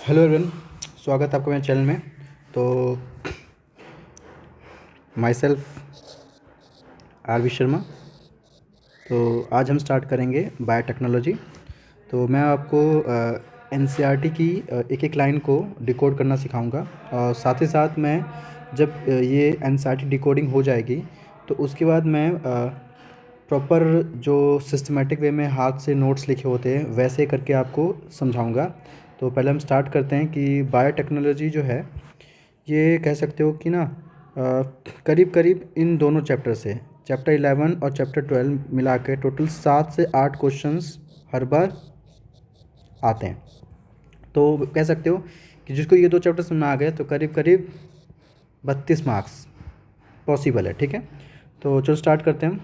Hello everyone, स्वागत है आपका मेरे चैनल में। तो myself R V Sharma. तो आज हम स्टार्ट करेंगे बायोटेक्नोलॉजी। तो मैं आपको एनसीईआरटी की एक एक लाइन को डिकोड करना सिखाऊंगा, और साथ ही साथ मैं जब ये एनसीईआरटी डिकोडिंग हो जाएगी तो उसके बाद मैं प्रॉपर जो सिस्टमेटिक वे में हाथ से नोट्स लिखे होते हैं वैसे करके आपको समझाऊंगा। तो पहले हम स्टार्ट करते हैं कि बायोटेक्नोलॉजी जो है, ये कह सकते हो कि ना करीब करीब इन दोनों चैप्टर से, चैप्टर 11 और चैप्टर 12 मिला के टोटल 7 से 8 क्वेश्चंस हर बार आते हैं। तो कह सकते हो कि जिसको ये दो चैप्टर समझ में आ गए तो करीब करीब 32 मार्क्स पॉसिबल है। ठीक है, तो चलो स्टार्ट करते हैं हम।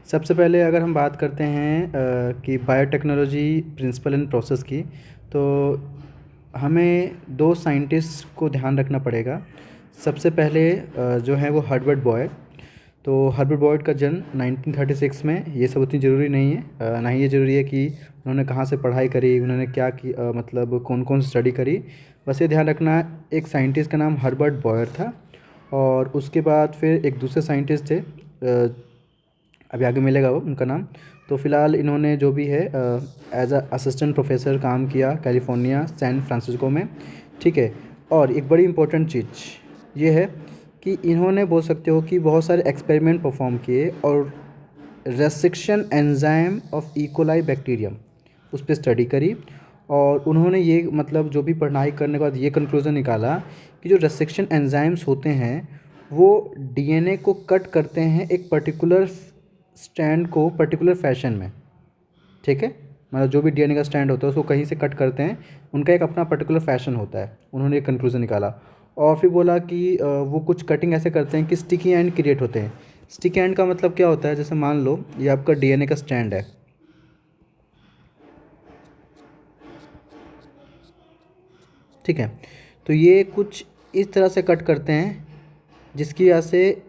सबसे पहले अगर हम बात करते हैं कि बायोटेक्नोलॉजी प्रिंसिपल एंड प्रोसेस की, तो हमें दो साइंटिस्ट को ध्यान रखना पड़ेगा। सबसे पहले जो है वो हर्बर्ट बॉयल। तो हर्बर्ट बॉयल का जन्म 1936 में, ये सब उतनी ज़रूरी नहीं है, ना ही ये ज़रूरी है कि उन्होंने कहाँ से पढ़ाई करी, उन्होंने क्या की, मतलब कौन कौन स्टडी करी। बस ये ध्यान रखना, एक साइंटिस्ट का नाम हर्बर्ट बॉयल था। और उसके बाद फिर एक दूसरे साइंटिस्ट थे, अभी आगे मिलेगा वो उनका नाम। तो फ़िलहाल इन्होंने जो भी है एज अ असिस्टेंट प्रोफेसर काम किया कैलिफोर्निया सैन फ्रांसिस्को में। ठीक है, और एक बड़ी इंपॉर्टेंट चीज़ ये है कि इन्होंने बोल सकते हो कि बहुत सारे एक्सपेरिमेंट परफॉर्म किए और restriction enzyme of E coli bacterium उस पर स्टडी करी। और उन्होंने ये मतलब जो भी पढ़ाई करने के बाद ये कंक्लूज़न निकाला कि जो रेस्ट्रिक्शन एंजाइम्स होते हैं वो डीएनए को कट करते हैं एक पर्टिकुलर स्टैंड को पर्टिकुलर फैशन में। ठीक है, मतलब जो भी डीएनए का स्टैंड होता है उसको कहीं से कट करते हैं, उनका एक अपना पर्टिकुलर फैशन होता है। उन्होंने एक कंक्लूज़न निकाला और फिर बोला कि वो कुछ कटिंग ऐसे करते हैं कि स्टिकी एंड क्रिएट होते हैं। स्टिकी एंड का मतलब क्या होता है, जैसे मान लो ये आपका डीएनए का स्टैंड है। ठीक है, तो ये कुछ इस तरह से कट करते हैं जिसकी वजह से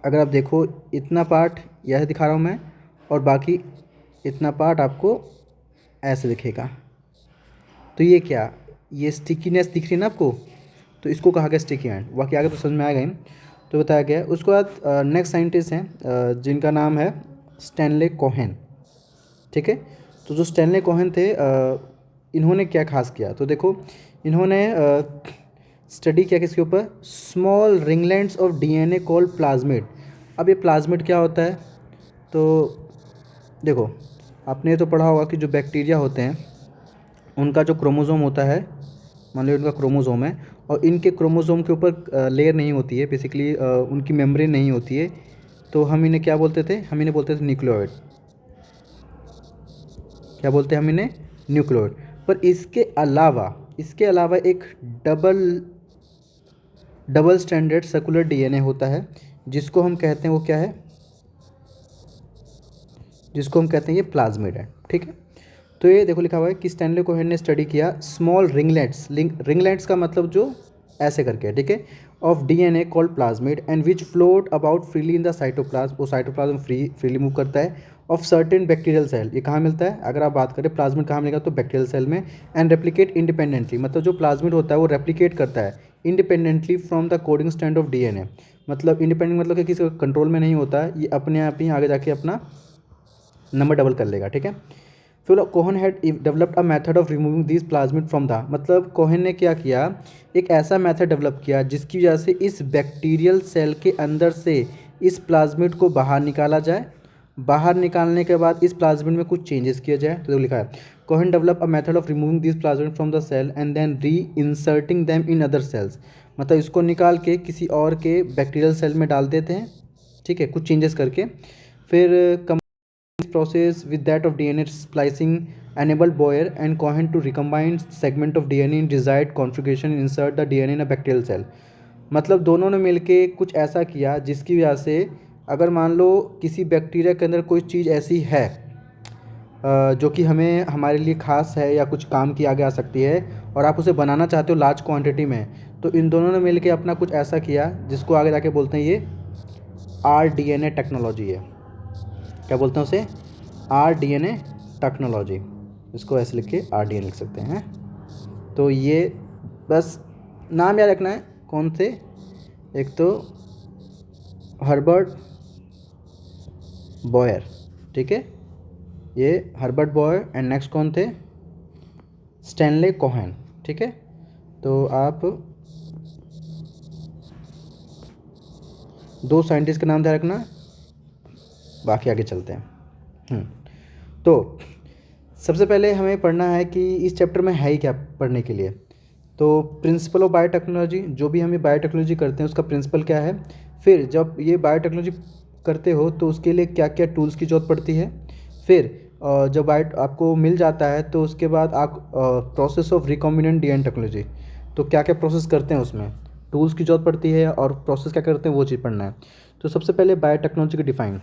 अगर आप देखो इतना पार्ट यह दिखा रहा हूँ मैं, और बाकी इतना पार्ट आपको ऐसे दिखेगा। तो ये क्या, ये स्टिकीनेस दिख रही है ना आपको, तो इसको कहा गया स्टिकी एंड। बाकी आगे तो समझ में आ गए। तो बताया गया। उसके बाद नेक्स्ट साइंटिस्ट हैं जिनका नाम है स्टैनले कोहेन। ठीक है, तो जो स्टैनले कोहेन थे, इन्होंने क्या खास किया, तो देखो इन्होंने स्टडी किया किसके ऊपर, small ringlets of DNA called plasmid. अब ये प्लाज्मिड क्या होता है, तो देखो आपने तो पढ़ा होगा कि जो बैक्टीरिया होते हैं उनका जो क्रोमोसोम होता है, मान लो उनका क्रोमोसोम है और इनके क्रोमोसोम के ऊपर लेयर नहीं होती है, बेसिकली उनकी मेम्ब्रेन नहीं होती है। तो हम इन्हें क्या बोलते थे, हम इन्हें बोलते थे न्यूक्लियोइड। क्या बोलते हैं हम इन्हें, न्यूक्लियोइड। पर इसके अलावा एक double double standard circular DNA होता है, जिसको हम कहते हैं वो क्या है, जिसको हम कहते हैं ये प्लाज्मिड है। ठीक है, तो ये देखो लिखा हुआ है कि स्टैनले कोहेन ने स्टडी किया स्मॉल रिंगलेट्स, रिंगलेट्स का मतलब जो ऐसे करके है। ठीक है, of DNA called plasmid and which float about freely in the cytoplasm, वो साइटोप्लाज्म फ्रीली मूव करता है। ऑफ सर्टेन बैक्टीरियल सेल, ये कहाँ मिलता है, अगर आप बात करें प्लाज्मिड कहाँ मिलेगा तो बैक्टीरियल सेल में। एंड रेप्लिकेट इंडिपेंडेंटली, मतलब जो प्लाज्मिड होता है वो रेप्लिकेट करता है independently from the coding stand of DNA. मतलब इंडिपेंडेंट मतलब कि किसी कंट्रोल में नहीं होता है, ये अपने आप ही आगे जाके अपना नंबर डबल कर लेगा। ठीक है, फिर Cohen had developed a method of removing this plasmid from the, मतलब कोहन ने क्या किया, एक ऐसा मेथड डेवलप किया जिसकी वजह से इस बैक्टीरियल सेल के अंदर से इस प्लाज्मिड को बाहर निकाला जाए। बाहर निकालने के बाद इस प्लाज्मिड में कुछ चेंजेस किया जाए। तो लिखा है Cohen develop a method of removing this plasmid from the cell and then reinserting them in other cells, मतलब इसको निकाल के किसी और के बैक्टीरियल सेल में डाल देते हैं। ठीक है, कुछ चेंजेस करके। फिर process with that of DNA splicing enabled Boyer and Cohen to recombine segment of DNA in desired configuration and insert the DNA in a bacterial cell। मतलब दोनों ने मिलके कुछ ऐसा किया जिसकी वजह से अगर मान लो किसी बैक्टीरिया के अंदर कोई चीज़ ऐसी है जो कि हमें हमारे लिए ख़ास है या कुछ काम की आगे आ सकती है और आप उसे बनाना चाहते हो लार्ज क्वांटिटी में, तो इन दोनों ने मिलके अपना कुछ ऐसा किया जिसको आगे जाके बोलते हैं ये आरडीएनए टेक्नोलॉजी है। क्या बोलते हैं उसे, आरडीएनए टेक्नोलॉजी, इसको ऐसे लिख के RDN लिख सकते हैं। तो ये बस नाम याद रखना है कौन थे, एक तो हर्बर्ट बॉयर, ठीक है, ये हर्बर्ट बॉयर, एंड नेक्स्ट कौन थे, स्टैनले कोहेन, ठीक है। तो आप दो साइंटिस्ट का नाम ध्यान रखना, बाकी आगे चलते हैं। तो सबसे पहले हमें पढ़ना है कि इस चैप्टर में है ही क्या पढ़ने के लिए। तो प्रिंसिपल ऑफ बायोटेक्नोलॉजी, जो भी हम ये बायोटेक्नोलॉजी करते हैं उसका प्रिंसिपल क्या है, फिर जब ये बायोटेक्नोलॉजी करते हो तो उसके लिए क्या क्या टूल्स की ज़रूरत पड़ती है, फिर जब बायो आपको मिल जाता है तो उसके बाद आप process of recombinant DNA technology, तो क्या क्या प्रोसेस करते हैं, उसमें टूल्स की ज़रूरत पड़ती है और प्रोसेस क्या करते हैं वो चीज़ पढ़ना है। तो सबसे पहले बायोटेक्नोलॉजी की डिफाइन,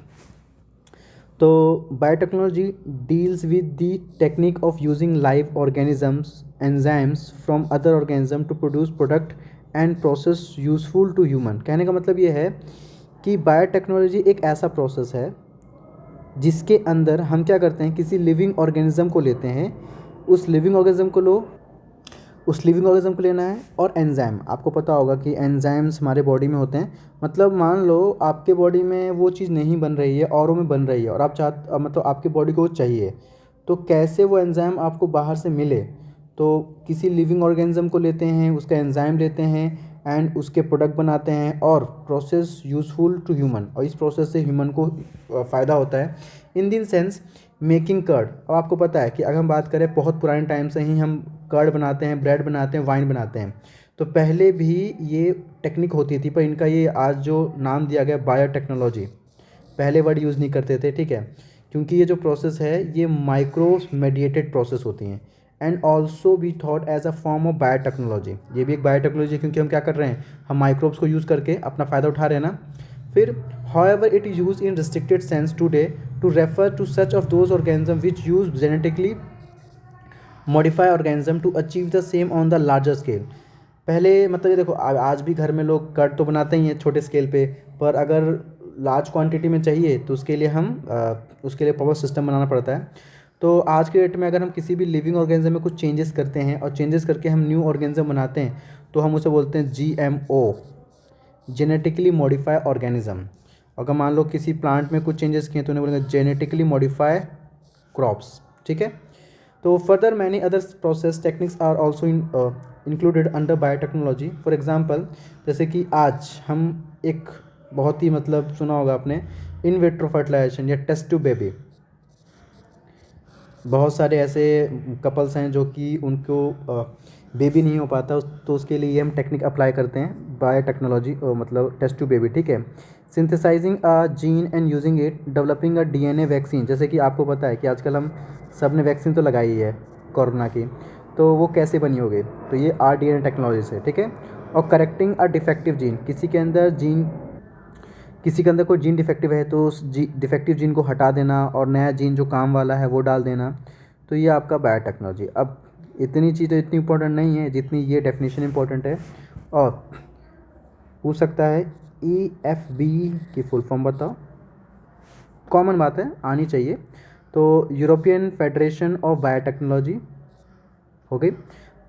तो biotechnology deals with the technique of using live organisms enzymes from other organism to produce product and process useful to human. कहने का मतलब ये है कि बायोटेक्नोलॉजी एक ऐसा प्रोसेस है जिसके अंदर हम क्या करते हैं, किसी लिविंग ऑर्गेनिज्म को लेते हैं, उस लिविंग ऑर्गेनिज्म को लेना है, और एंजाइम, आपको पता होगा कि एंजाइम्स हमारे बॉडी में होते हैं। मतलब मान लो आपके बॉडी में वो चीज़ नहीं बन रही है, औरों में बन रही है, और आप मतलब आपके बॉडी को वो चाहिए, तो कैसे वो एंजाइम आपको बाहर से मिले, तो किसी लिविंग ऑर्गेनिज्म को लेते हैं, उसका एंजाइम लेते हैं एंड उसके प्रोडक्ट बनाते हैं, और प्रोसेस यूज़फुल टू ह्यूमन, और इस प्रोसेस से ह्यूमन को फ़ायदा होता है। इन दिन सेंस मेकिंग कर्ड, अब आपको पता है कि अगर हम बात करें बहुत पुराने टाइम से ही हम कर्ड बनाते हैं, ब्रेड बनाते हैं, वाइन बनाते हैं, तो पहले भी ये टेक्निक होती थी, पर इनका ये आज जो नाम दिया गया बायोटेक्नोलॉजी, पहले वर्ड यूज़ नहीं करते थे, ठीक है, क्योंकि ये जो प्रोसेस है ये माइक्रोब्स मेडिएटेड प्रोसेस होती हैं, and also be thought as a form of biotechnology, ये भी एक बायोटेक्नोलॉजी है, क्योंकि हम क्या कर रहे हैं, हम माइक्रोब्स को यूज़ करके अपना फ़ायदा उठा रहे हैं ना। फिर however it is used in restricted sense today to refer to such of those organisms which use genetically modify organism to achieve the same on the larger scale। पहले मतलब ये देखो, आज भी घर में लोग कर्ड तो बनाते ही हैं छोटे स्केल पे, पर अगर लार्ज क्वांटिटी में चाहिए तो उसके लिए उसके लिए प्रॉपर सिस्टम बनाना पड़ता है। तो आज के डेट में अगर हम किसी भी लिविंग ऑर्गेनिज्म में कुछ चेंजेस करते हैं और चेंजेस करके हम न्यू ऑर्गेनिज्म बनाते हैं, तो हम उसे बोलते हैं GMO, जेनेटिकली मॉडिफाई ऑर्गेनिज्म। अगर मान लो किसी प्लांट में कुछ चेंजेस किए तो उन्हें बोलेंगे जेनेटिकली मॉडिफाई क्रॉप्स, ठीक है। तो further many other process techniques are also included under biotechnology. For example, जैसे कि आज हम एक बहुत ही मतलब सुना होगा आपने, इन विट्रो फर्टिलाइजेशन या टेस्ट टू बेबी। बहुत सारे ऐसे कपल्स हैं जो कि उनको बेबी नहीं हो पाता, तो उसके लिए हम टेक्निक अप्लाई करते हैं बायोटेक्नोलॉजी, मतलब टेस्ट टू बेबी, ठीक है। Synthesising a gene and using it, developing a DNA vaccine, जैसे कि आपको पता है कि आजकल हम सब ने वैक्सीन तो लगाई है कोरोना की, तो वो कैसे बनी होगी, तो ये RDNA टेक्नोलॉजी से, ठीक है। और करेक्टिंग अ डिफेक्टिव जीन, किसी के अंदर कोई जीन डिफेक्टिव है तो उस डिफेक्टिव जीन को हटा देना और नया जीन जो काम वाला है वो डाल देना, तो ये आपका बायोटेक्नोलॉजी। अब इतनी चीज़ तो इतनी इंपॉर्टेंट नहीं है जितनी ये डेफिनेशन इंपॉर्टेंट है। और पूछ सकता है EFB की फुल फॉर्म बताओ, कॉमन बात है, आनी चाहिए। तो यूरोपियन फेडरेशन ऑफ बायोटेक्नोलॉजी हो गई।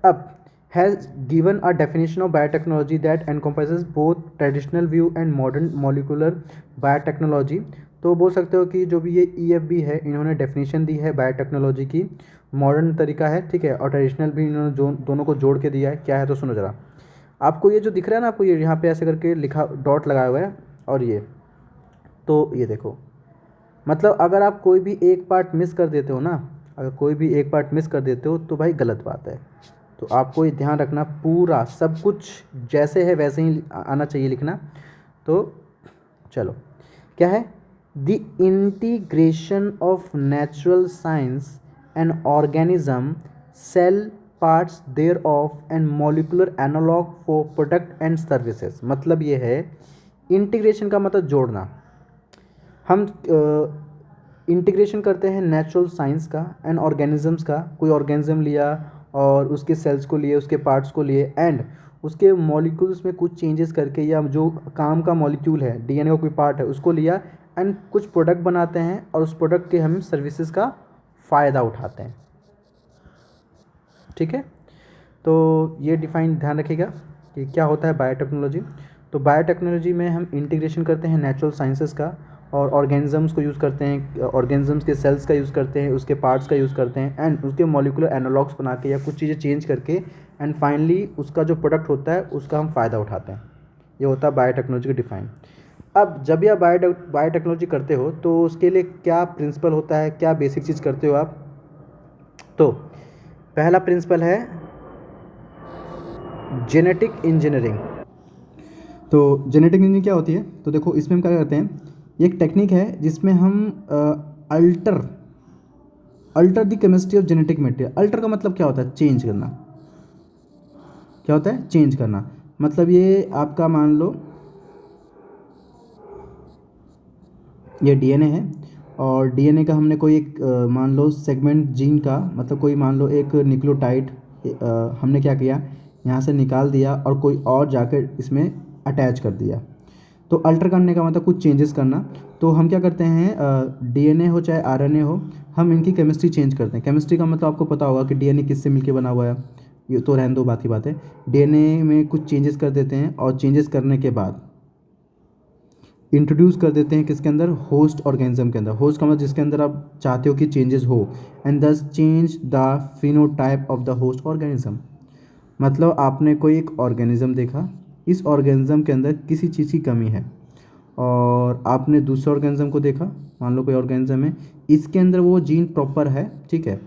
अब has given a definition of biotechnology that encompasses both traditional view and modern molecular biotechnology. तो बोल सकते हो कि जो भी ये EFB है, इन्होंने डेफिनेशन दी है बायोटेक्नोलॉजी की, मॉडर्न तरीका है, ठीक है, और ट्रेडिशनल भी इन्होंने दोनों को जोड़ के दिया है। क्या है तो सुनो ज़रा, आपको ये जो दिख रहा है ना, आपको ये यहाँ पे ऐसे करके लिखा डॉट लगाया हुआ है, और ये तो ये देखो, मतलब अगर आप कोई भी एक पार्ट मिस कर देते हो ना, अगर कोई भी एक पार्ट मिस कर देते हो तो भाई गलत बात है। तो आपको ये ध्यान रखना, पूरा सब कुछ जैसे है वैसे ही आना चाहिए लिखना। तो चलो, क्या है, the integration of natural science and organism, cell parts thereof and molecular analogue for product and services. मतलब ये है, इंटीग्रेशन का मतलब जोड़ना। हम इंटीग्रेशन करते हैं नेचुरल साइंस का एंड ऑर्गेनिजम्स का, कोई ऑर्गेनिज्म लिया और उसके सेल्स को लिए, उसके पार्ट्स को लिए, एंड उसके मॉलिक्यूल्स में कुछ चेंजेस करके, या जो काम का मॉलिक्यूल है, DNA का कोई पार्ट है, उसको लिया एंड कुछ प्रोडक्ट बनाते हैं, और उस प्रोडक्ट के हम सर्विसेज का फ़ायदा उठाते हैं। ठीक है, तो ये डिफाइन ध्यान रखिएगा कि क्या होता है बायोटेक्नोलॉजी। तो बायोटेक्नोलॉजी में हम इंटीग्रेशन करते हैं नेचुरल साइंसेस का, और ऑर्गेनिजम्स को यूज़ करते हैं, ऑर्गेनिजम्स के सेल्स का यूज़ करते हैं, उसके पार्ट्स का यूज़ करते हैं, एंड उसके मॉलिक्यूलर एनालॉग्स बना के या कुछ चीज़ें चेंज करके, एंड फाइनली उसका जो प्रोडक्ट होता है उसका हम फ़ायदा उठाते हैं। ये होता है बायोटेक्नोलॉजी का डिफाइन। अब जब भी आप बायोटेक्नोलॉजी करते हो तो उसके लिए क्या प्रिंसिपल होता है, क्या बेसिक चीज़ करते हो आप? तो पहला प्रिंसिपल है जेनेटिक इंजीनियरिंग। तो जेनेटिक इंजीनियरिंग क्या होती है? तो देखो इसमें हम क्या करते हैं, ये एक टेक्निक है जिसमें हम alter alter the chemistry of genetic material. Alter का मतलब क्या होता है? चेंज करना। क्या होता है? चेंज करना। मतलब ये आपका मान लो ये डीएनए है, और डीएनए का हमने कोई एक मान लो सेगमेंट जीन का, मतलब कोई मान लो एक न्यूक्लियोटाइड हमने क्या किया, यहाँ से निकाल दिया और कोई और जाकर इसमें अटैच कर दिया। तो अल्टर करने का मतलब कुछ चेंजेस करना। तो हम क्या करते हैं, डीएनए हो चाहे आरएनए हो, हम इनकी केमिस्ट्री चेंज करते हैं। केमिस्ट्री का मतलब आपको पता होगा कि डीएनए किससे मिलके बना हुआ है, ये तो रहने दो, बात की बात है। डीएनए में कुछ चेंजेस कर देते हैं, और चेंजेस करने के बाद इंट्रोड्यूस कर देते हैं किसके अंदर? होस्ट ऑर्गेनिज्म के अंदर। होस्ट का मतलब जिसके अंदर आप चाहते हो कि चेंजेस हो, एंड दस change the phenotype of the host organism. मतलब आपने कोई एक ऑर्गेनिज्म देखा, इस ऑर्गेनिज्म के अंदर किसी चीज़ की कमी है, और आपने दूसरे ऑर्गेनिज्म को देखा, मान लो कोई ऑर्गेनिज्म है, इसके अंदर वो जीन प्रॉपर है, ठीक है,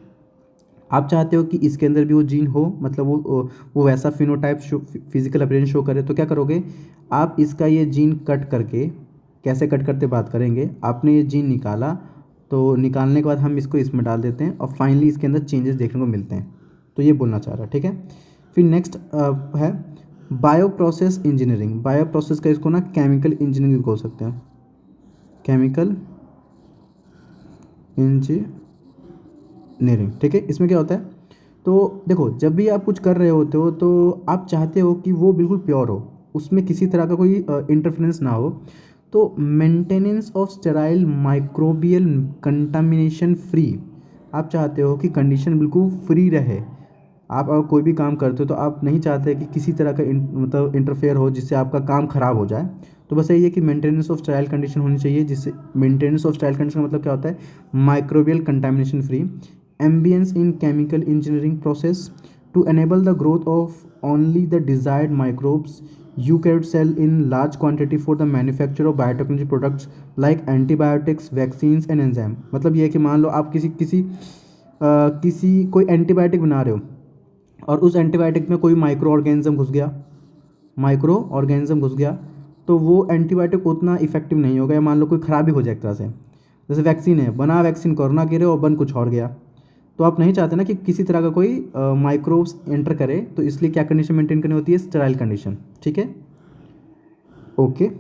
आप चाहते हो कि इसके अंदर भी वो जीन हो, मतलब वो वैसा phenotype show, physical appearance show करे, तो क्या करोगे आप? इसका ये जीन कट करके, कैसे कट करते बात करेंगे। आपने ये जीन निकाला, तो निकालने के बाद हम इसको इसमें डाल देते हैं, और फाइनली इसके अंदर चेंजेस देखने को मिलते हैं। तो ये बोलना चाह रहा है, ठीक है। फिर नेक्स्ट है bio process engineering. Bio process का इसको ना केमिकल इंजीनियरिंग भी बोल सकते हैं, केमिकल इंजीनियरिंग, ठीक है। इसमें क्या होता है? तो देखो जब भी आप कुछ कर रहे होते हो तो आप चाहते हो कि वो बिल्कुल प्योर हो, उसमें किसी तरह का कोई इंटरफेरेंस ना हो। तो maintenance of sterile microbial contamination free, आप चाहते हो कि कंडीशन बिल्कुल फ्री रहे। आप अगर कोई भी काम करते हो तो आप नहीं चाहते कि किसी तरह का मतलब इंटरफेयर हो जिससे आपका काम ख़राब हो जाए। तो बस यही है कि मेंटेनेंस ऑफ स्टेराइल कंडीशन होनी चाहिए, जिससे मेंटेनेंस ऑफ स्टेराइल कंडीशन का मतलब क्या होता है? Microbial contamination free, ambience in chemical engineering process to enable the growth of only the desired microbes you can cell in large quantity for the manufacture of biotechnology products like antibiotics, vaccines and enzyme. मतलब ये है कि मान लो आप किसी किसी किसी कोई एंटीबायोटिक बना रहे हो, और उस एंटीबायोटिक में कोई माइक्रो ऑर्गेनिज्म घुस गया, माइक्रो ऑर्गेनिज्म घुस गया, तो वो एंटीबायोटिक उतना इफेक्टिव नहीं होगा, या मान लो कोई ख़राबी हो जाए एक तरह से। जैसे वैक्सीन है, बना वैक्सीन कोरोना के लिए और बन कुछ और गया। तो आप नहीं चाहते ना कि किसी तरह का कोई माइक्रोब्स एंटर करे, तो इसलिए क्या कंडीशन मेंटेन करनी होती है? स्टेराइल कंडीशन, ठीक है, ओके।